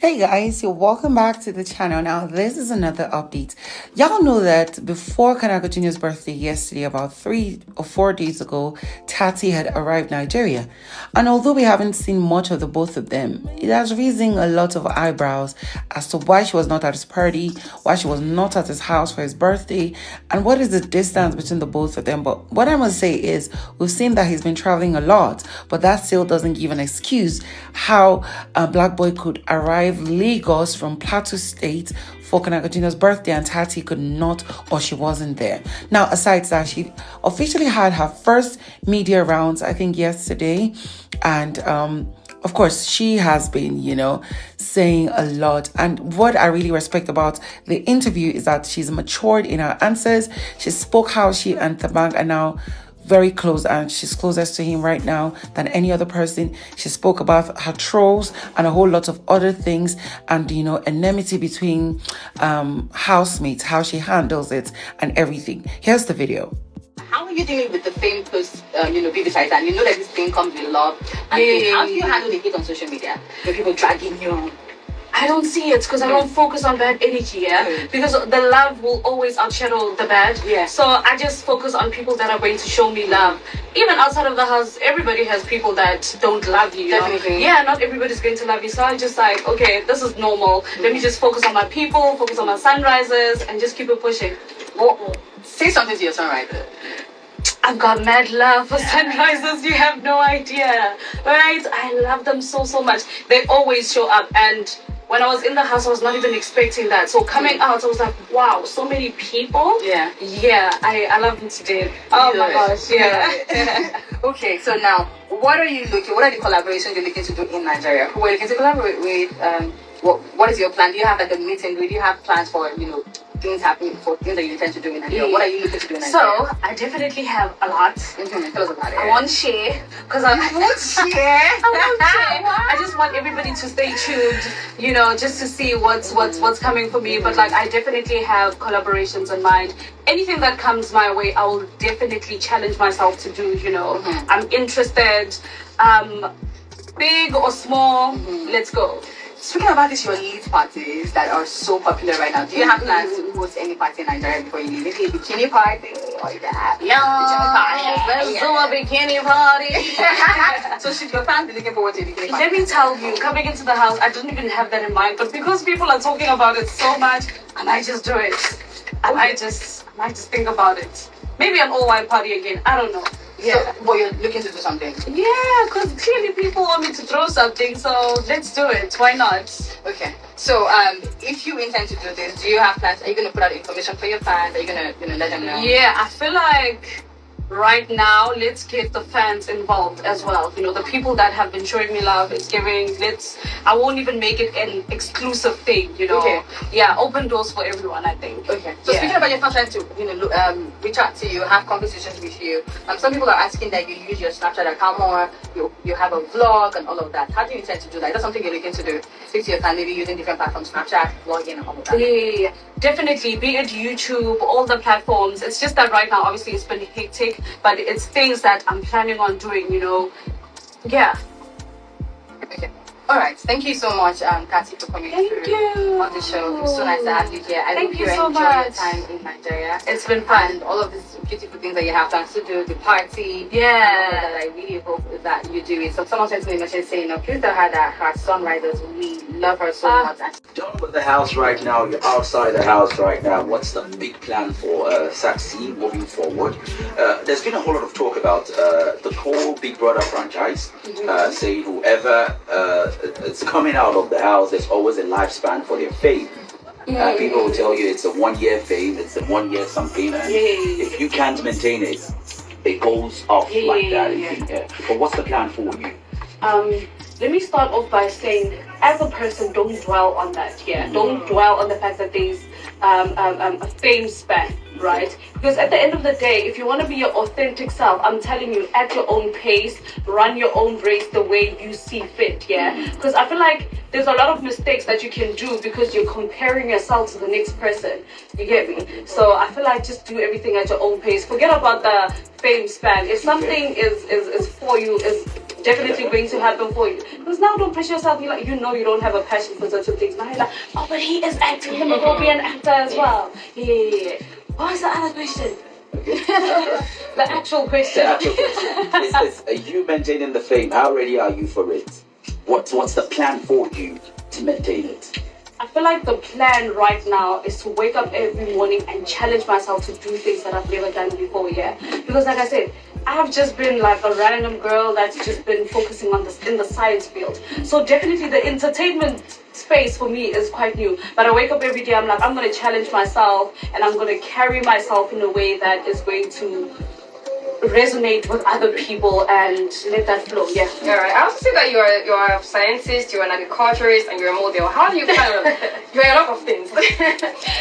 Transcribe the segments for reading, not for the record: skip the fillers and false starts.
Hey guys, welcome back to the channel. Now, this is another update. Y'all know that before Kanaga Jr.'s birthday yesterday, about 3 or 4 days ago, Tati had arrived in Nigeria. And although we haven't seen much of the both of them, it has raising a lot of eyebrows as to why she was not at his party, why she was not at his house for his birthday, and what is the distance between the both of them. But what I must say is, we've seen that he's been traveling a lot, but that still doesn't give an excuse how a black boy could arrive Lagos from Plateau State for Kanaga Jr.'s birthday and Tati could not, or she wasn't there. Now, aside that, she officially had her first media rounds, I think yesterday, and of course, she has been, saying a lot. And what I really respect about the interview is that she's matured in her answers. She spoke how she and Thabang are now very close, and she's closest to him right now than any other person. She spoke about her trolls and a whole lot of other things, and enmity between housemates, how she handles it and everything. Here's the video. How are you dealing with the fame post, BBMzansi? And you know that this thing comes with love. And how do you handle the hate on social media? The people dragging you. I don't see it because I don't focus on bad energy, because the love will always outshadow the bad. So I just focus on people that are going to show me love. Even outside of the house, everybody has people that don't love you. Definitely. Yeah, not everybody's going to love you. So I just like, okay, this is normal. Let me just focus on my people, focus on my sunrises, and just keep it pushing. Well, say something to your sunrises. I've got mad love for sunrises. You have no idea, right? I love them so much. They always show up, and when I was in the house, I was not even expecting that. So coming out, I was like, wow, so many people. I love them today. Oh my gosh, Okay, so now, what are the collaborations you're looking to do in Nigeria? Who are you looking to collaborate with? What is your plan? Do you have like a meeting? Do you have plans for, things happening, for things that you intend to do in Nigeria? What are you looking to do in Nigeria? So, I definitely have a lot. Tell us about it. I won't share, because I won't share. I just want everybody to stay tuned, just to see what's coming for me. But like, I definitely have collaborations in mind. Anything that comes my way, I will definitely challenge myself to do, I'm interested, big or small, let's go. Speaking about this, your lead parties that are so popular right now, do you have plans to host any party in Nigeria before you leave? Maybe a bikini party or that? Let's do a bikini party. So should your fans be looking forward to a bikini party? Let me tell you, coming into the house, I didn't even have that in mind, but because people are talking about it so much, I might just do it. I might just think about it. Maybe an all-white party again. I don't know. Yeah, but you're looking to do something. Yeah, because clearly people want me to throw something, so let's do it. Why not? Okay. So, if you intend to do this, do you have plans? Are you going to put out information for your fans? Are you going to let them know? Yeah, I feel like right now, let's get the fans involved as well. The people that have been showing me love, it's giving. I won't even make it an exclusive thing, Okay. Yeah, open doors for everyone, I think. Okay. So speaking about your fans trying to, reach out to you, have conversations with you. Some people are asking that you use your Snapchat account more. You have a vlog and all of that. How do you intend to do that? Is that something you're looking to do? Speak to your fan, maybe using different platforms, Snapchat, vlogging, and all of that. Yeah, definitely. Be it YouTube, all the platforms. It's just that right now, obviously, it's been hectic. But it's things that I'm planning on doing, Yeah. Okay. All right. Thank you so much, Tati, for coming through on the show. It's so nice to have you here. I hope you enjoy your time in Nigeria. It's been fun. And all of these beautiful things that you have plans to do, the party. Yeah. That I really hope that you do it. So someone sent me a message saying, please tell her that her sunrisers, we love her so much. Done with the house right now, you're outside the house right now. What's the big plan for Tsatsi moving forward? There's been a whole lot of talk about the whole Big Brother franchise, saying whoever is coming out of the house, there's always a lifespan for their fame. People will tell you it's a 1-year fame, it's a 1-year something, and if you can't maintain it, it goes off like that. But what's the plan for you? Let me start off by saying, as a person, don't dwell on that. Don't dwell on the fact that there's a fame span, right? Because at the end of the day, if you want to be your authentic self, I'm telling you, at your own pace, run your own race the way you see fit. Because I feel like there's a lot of mistakes that you can do because you're comparing yourself to the next person. You get me? So I feel like just do everything at your own pace. Forget about the fame span. If something is for you, is definitely going to happen for you. Because now don't pressure yourself. You're like, you know you don't have a passion for certain things. Now you're like, oh, but he is acting. He will be an actor as well. Yeah. What was the other question? The actual question. The actual question is, are you maintaining the fame? How ready are you for it? What's the plan for you to maintain it? I feel like the plan right now is to wake up every morning and challenge myself to do things that I've never done before, yeah? Because like I said, I've just been like a random girl that's just been focusing on this in the science field. So definitely the entertainment space for me is quite new. But I wake up every day, I'm like, I'm going to challenge myself and I'm going to carry myself in a way that is going to resonate with other people and let that flow. Yeah. All right. I also see that you're a scientist, you're an agriculturist, and you're a model. How do you kind of you're a lot of things.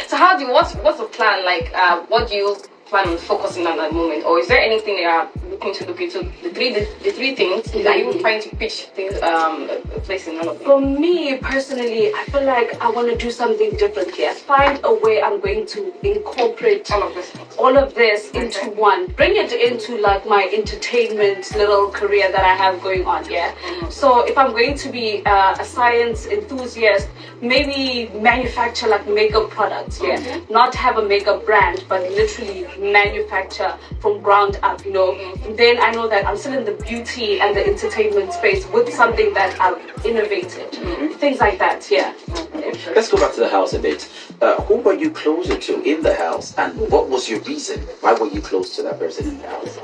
So how do you what's the plan? Like what do you plan on focusing on at the moment, or is there anything that you are looking to look into? The three things that you trying to pitch things place in all of them? For me personally, I feel like I want to do something different here. Find a way I'm going to incorporate all of this into one. Bring it into like my entertainment little career that I have going on. Yeah. So if I'm going to be a science enthusiast, maybe manufacture like makeup products. Yeah. Not have a makeup brand, but literally manufacture from ground up, you know. Then I know that I'm still in the beauty and the entertainment space with something that I've innovated. Things like that, yeah. Let's go back to the house a bit. Who were you closer to in the house, and what was your reason? Why were you close to that person in the house?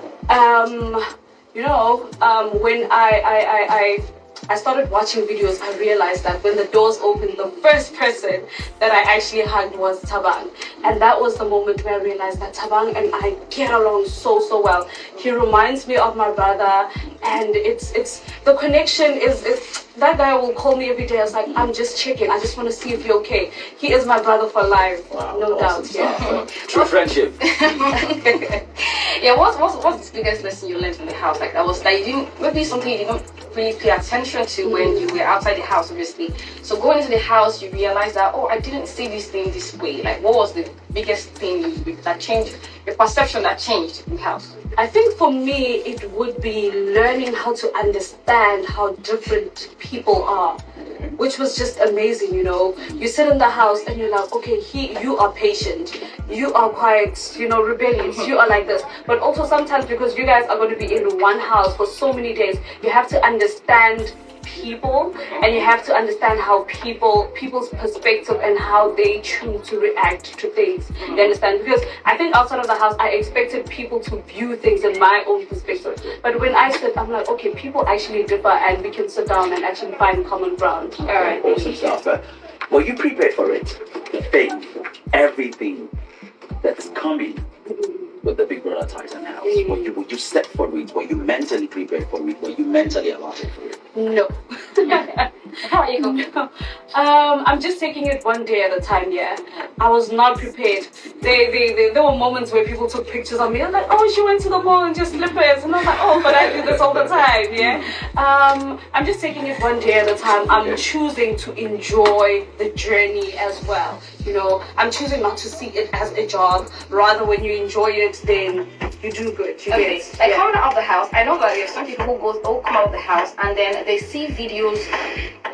You know, when I started watching videos, I realized that when the doors opened, the first person that I actually hugged was Thabang. And that was the moment where I realized that Thabang and I get along so well. He reminds me of my brother, and it's the connection is that guy will call me every day. I was like, I'm just checking. I just want to see if you're okay. He is my brother for life. Wow, no doubt. Yeah. True friendship. Yeah, what's the biggest lesson you learned in the house? Like that was that you didn't, maybe something you didn't really pay attention to when you were outside the house, obviously. So going into the house, you realize that, oh, I didn't see this thing this way. Like, what was the biggest thing that changed, your perception that changed in the house? I think for me, it would be learning how to understand how different people are, which was just amazing, you know. You sit in the house and you're like, okay, you are patient, you are quite, you know, rebellious, you are like this. But also sometimes, because you guys are going to be in one house for so many days, you have to understand people, and you have to understand how people's perspective and how they choose to react to things. You understand? Because I think outside of the house, I expected people to view things in my own perspective. But when I sit, I'm like, okay, people actually differ, and we can sit down and actually find common ground. All right. Awesome stuff. Were you prepared for it? The fame, everything that's coming with the Big Brother Titan house. Were you set for it? Were you mentally prepared for it? Were you mentally allotted for it? No. How are you going? I'm just taking it one day at a time. Yeah, I was not prepared. There were moments where people took pictures of me. I'm like, oh, she went to the mall in just slippers, and I'm like, oh, but I do this all the time. Yeah. I'm just taking it one day at a time. I'm choosing to enjoy the journey as well. You know, I'm choosing not to see it as a job. Rather, when you enjoy it, then you do good. You okay. get it. Like coming out of the house, I know that there's some people who come out of the house and then they see videos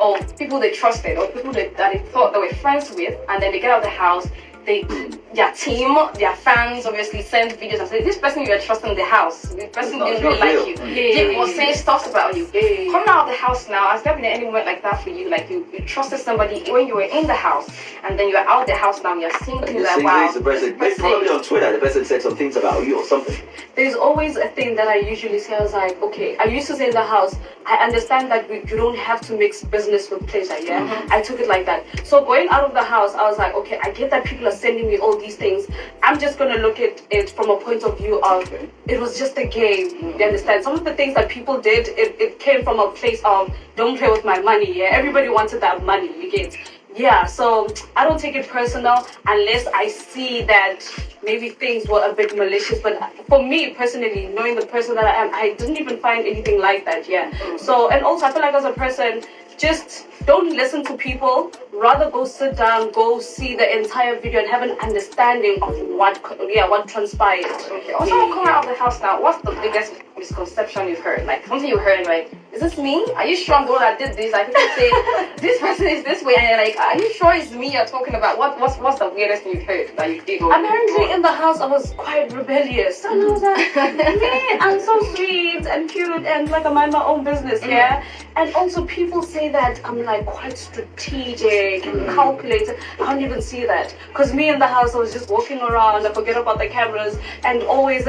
of people they trusted or people that they thought they were friends with, and then they get out of the house, their team, their fans obviously send videos and say, this person you are trusting in the house, this person didn't really like you. They will say stuff about you. Coming out of the house now, has there been any moment like that for you? Like you trusted somebody when you were in the house, and then you are out of the house now, you're seeing things like, wow. Probably on Twitter, the person said some things about you or something. There's always a thing that I usually say. I was like, okay, I used to say in the house, I understand that you don't have to mix business with pleasure, yeah? I took it like that. So going out of the house, I was like, okay, I get that people are sending me all these things. I'm just going to look at it from a point of view of, it was just a game, you understand? Some of the things that people did, it came from a place of, don't play with my money, yeah? Everybody wanted that money, you get? Yeah, so I don't take it personal unless I see that maybe things were a bit malicious. But for me personally, knowing the person that I am, I didn't even find anything like that, yeah. So, and also I feel like as a person, just don't listen to people, rather go sit down, go see the entire video and have an understanding of what transpired. Okay. Also, coming out of the house now, what's the biggest misconception you've heard? Like something you heard, like is this me? Are you sure I'm the one that did this? I think I say, this person is this way. And you're like, are you sure it's me you're talking about? What's the weirdest thing you've heard that you did? Apparently in the house I was quite rebellious. And I was like, man, I'm so sweet and cute and like I mind my own business, yeah? And also people say that I'm like quite strategic and calculated. I don't even see that. Because me in the house, I was just walking around, I forget about the cameras, and always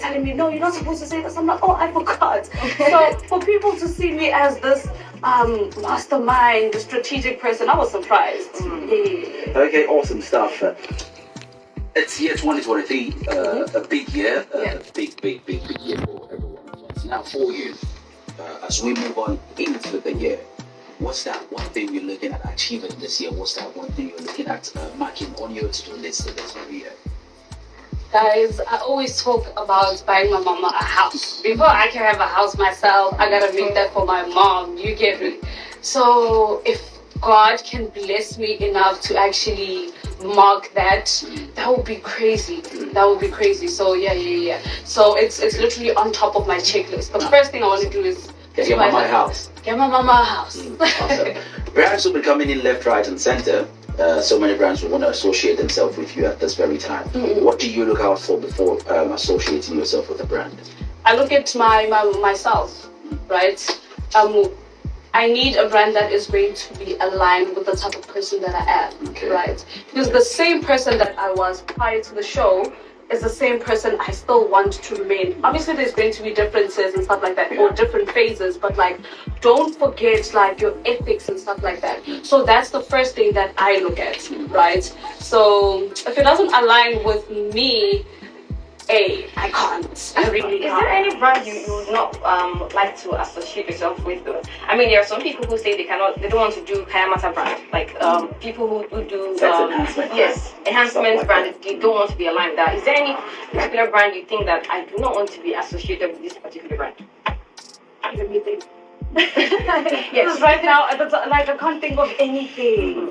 telling me, no, you're not supposed to say this. I'm like, oh, I forgot. So for people to see me as this mastermind, strategic person, I was surprised. Yeah. Okay, awesome stuff. It's year 2023, a big year, big year for everyone of us. Now for you, as we move on into the year, what's that one thing you're looking at achieving this year? What's that one thing you're looking at marking on your to-do list this very year? Guys, I always talk about buying my mama a house. Before I can have a house myself, I gotta make that for my mom, you get me? So if God can bless me enough to actually mark that, that would be crazy. That would be crazy. So yeah. So it's literally on top of my checklist. The first thing I want to do is get your mama a house. Get my mama a house. Awesome. Brands will be coming in left, right, and center. So many brands will want to associate themselves with you at this very time. What do you look out for before associating yourself with a brand? I look at myself, right? I need a brand that is going to be aligned with the type of person that I am, right? Because the same person that I was prior to the show is the same person I still want to remain. Obviously, there's going to be differences and stuff like that, or different phases, but like, don't forget like your ethics and stuff like that. So that's the first thing that I look at, right? So if it doesn't align with me, I can't. I really can't. Is there any brand you would not like to associate yourself with though? I mean, there are some people who say they don't want to do Kaya Mata brand. Like people who do enhancement brand, they don't want to be aligned with that. Is there any particular brand you think that I do not want to be associated with this particular brand? Let me think. Yes. Right now, I can't think of anything.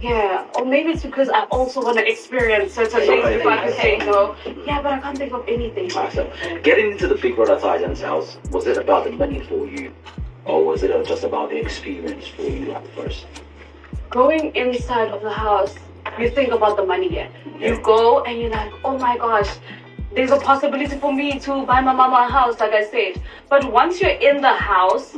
Yeah, or maybe it's because I also want to experience certain things before I can say no. Yeah, but I can't think of anything. Awesome. Getting into the Big Brother Titans house, was it about the money for you? Or was it just about the experience for you at first? Going inside of the house, you think about the money here. You go and you're like, oh my gosh, there's a possibility for me to buy my mama a house, like I said. But once you're in the house,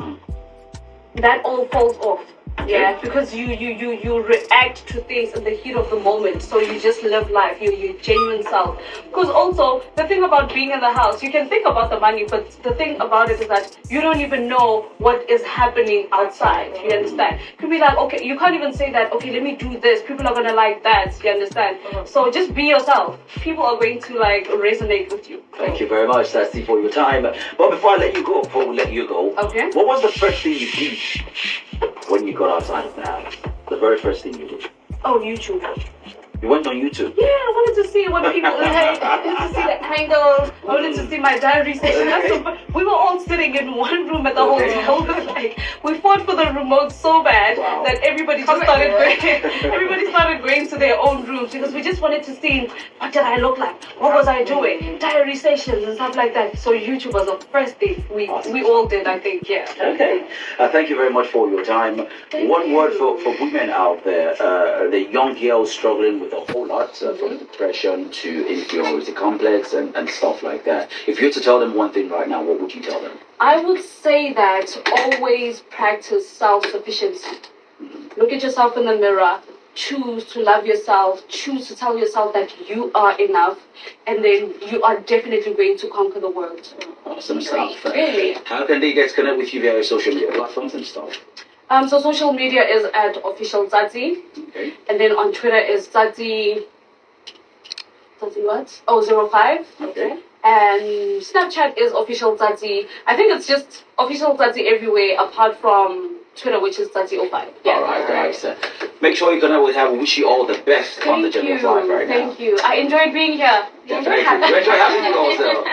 that all falls off. Yeah, because you react to things in the heat of the moment. So you just live life, your genuine self. Because also, the thing about being in the house, you can think about the money, but the thing about it is that you don't even know what is happening outside. You understand? You can be like, okay, you can't even say that, okay, let me do this. People are going to like that. You understand? So just be yourself. People are going to like resonate with you. Thank you very much, Tsatsi, for your time. But before we let you go, okay, what was the first thing you did when you got outside of the house? The very first thing you did? Oh, YouTube. You went on YouTube? Yeah, I wanted to see what people like. I wanted to see the angles. I wanted to see my diary session. We were all sitting in one room at the hotel. Like, we fought for the remote so bad that everybody just started going. Everybody started going to their own rooms because we just wanted to see what did I look like, what was I doing, diary sessions and stuff like that. So YouTube was the first thing we all did, I think. Yeah. Okay. Thank you very much for your time. One word for women out there, the young girls struggling with a whole lot, from depression to inferiority complex and stuff like that. If you were to tell them one thing right now, what would you tell them? I would say that always practice self-sufficiency. Look at yourself in the mirror, choose to love yourself, choose to tell yourself that you are enough, and then you are definitely going to conquer the world. Awesome stuff. Really. How can they get connected with you via social media platforms and stuff? So social media is at official Tsatsi. Okay. And then on Twitter is Tsatsi what? 05. Okay. And Snapchat is official Tsatsi. I think it's just official Tsatsi everywhere apart from Twitter, which is Tsatsi 05. Yeah. All right, guys. Make sure you connect with her. We wish you all the best on the journey of life right now. Thank you. I enjoyed being here. Definitely. We enjoy having you also.